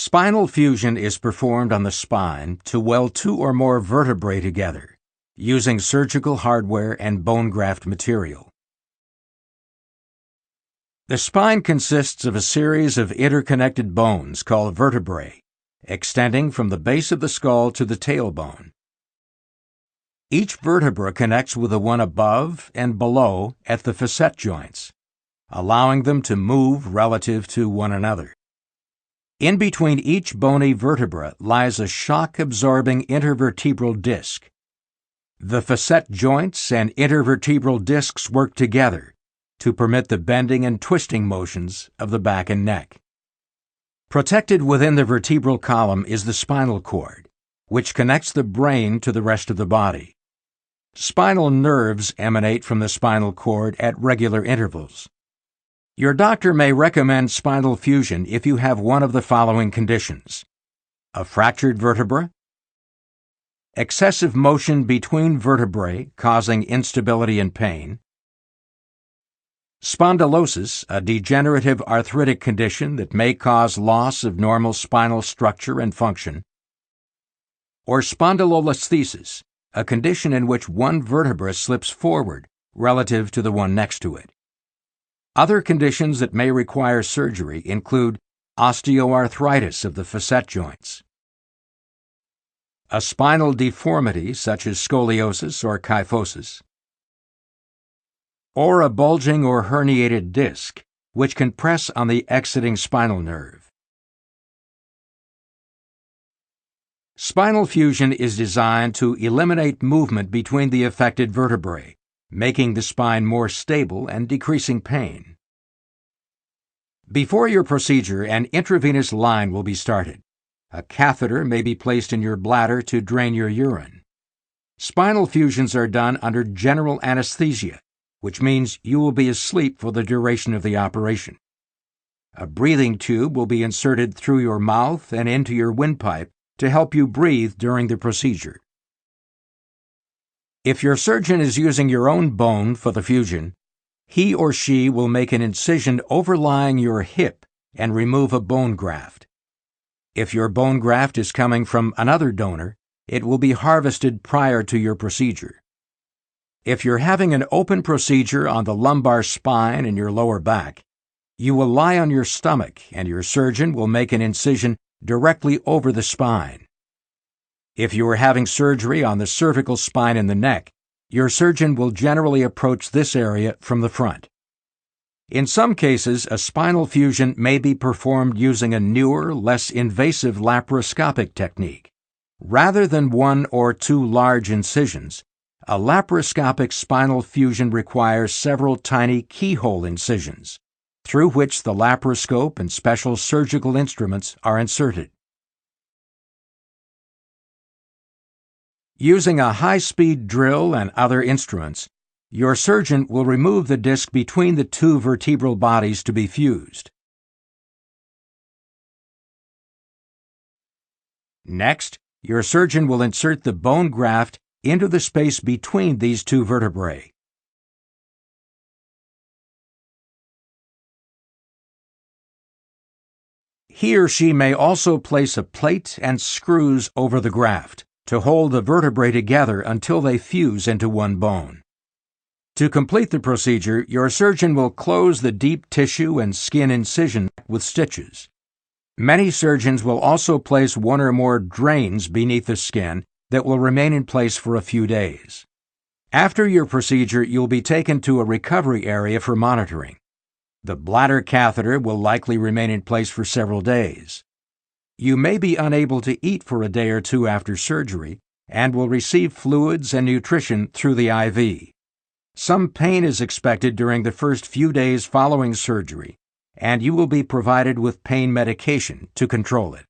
Spinal fusion is performed on the spine to weld two or more vertebrae together, using surgical hardware and bone graft material. The spine consists of a series of interconnected bones called vertebrae, extending from the base of the skull to the tailbone. Each vertebra connects with the one above and below at the facet joints, allowing them to move relative to one another. In between each bony vertebra lies a shock-absorbing intervertebral disc. The facet joints and intervertebral discs work together to permit the bending and twisting motions of the back and neck. Protected within the vertebral column is the spinal cord, which connects the brain to the rest of the body. Spinal nerves emanate from the spinal cord at regular intervals. Your doctor may recommend spinal fusion if you have one of the following conditions: a fractured vertebra, excessive motion between vertebrae causing instability and pain, spondylosis, a degenerative arthritic condition that may cause loss of normal spinal structure and function, or spondylolisthesis, a condition in which one vertebra slips forward relative to the one next to it. Other conditions that may require surgery include osteoarthritis of the facet joints, a spinal deformity such as scoliosis or kyphosis, or a bulging or herniated disc, which can press on the exiting spinal nerve. Spinal fusion is designed to eliminate movement between the affected vertebrae, making the spine more stable and decreasing pain. Before your procedure, an intravenous line will be started. A catheter may be placed in your bladder to drain your urine. Spinal fusions are done under general anesthesia, which means you will be asleep for the duration of the operation. A breathing tube will be inserted through your mouth and into your windpipe to help you breathe during the procedure. If your surgeon is using your own bone for the fusion, he or she will make an incision overlying your hip and remove a bone graft. If your bone graft is coming from another donor, it will be harvested prior to your procedure. If you're having an open procedure on the lumbar spine and your lower back, you will lie on your stomach and your surgeon will make an incision directly over the spine. If you are having surgery on the cervical spine and the neck, your surgeon will generally approach this area from the front. In some cases, a spinal fusion may be performed using a newer, less invasive laparoscopic technique. Rather than one or two large incisions, a laparoscopic spinal fusion requires several tiny keyhole incisions, through which the laparoscope and special surgical instruments are inserted. Using a high-speed drill and other instruments, your surgeon will remove the disc between the two vertebral bodies to be fused. Next, your surgeon will insert the bone graft into the space between these two vertebrae. He or she may also place a plate and screws over the graft to hold the vertebrae together until they fuse into one bone. To complete the procedure, your surgeon will close the deep tissue and skin incision with stitches. Many surgeons will also place one or more drains beneath the skin that will remain in place for a few days. After your procedure, you'll be taken to a recovery area for monitoring. The bladder catheter will likely remain in place for several days. You may be unable to eat for a day or two after surgery and will receive fluids and nutrition through the IV. Some pain is expected during the first few days following surgery, and you will be provided with pain medication to control it.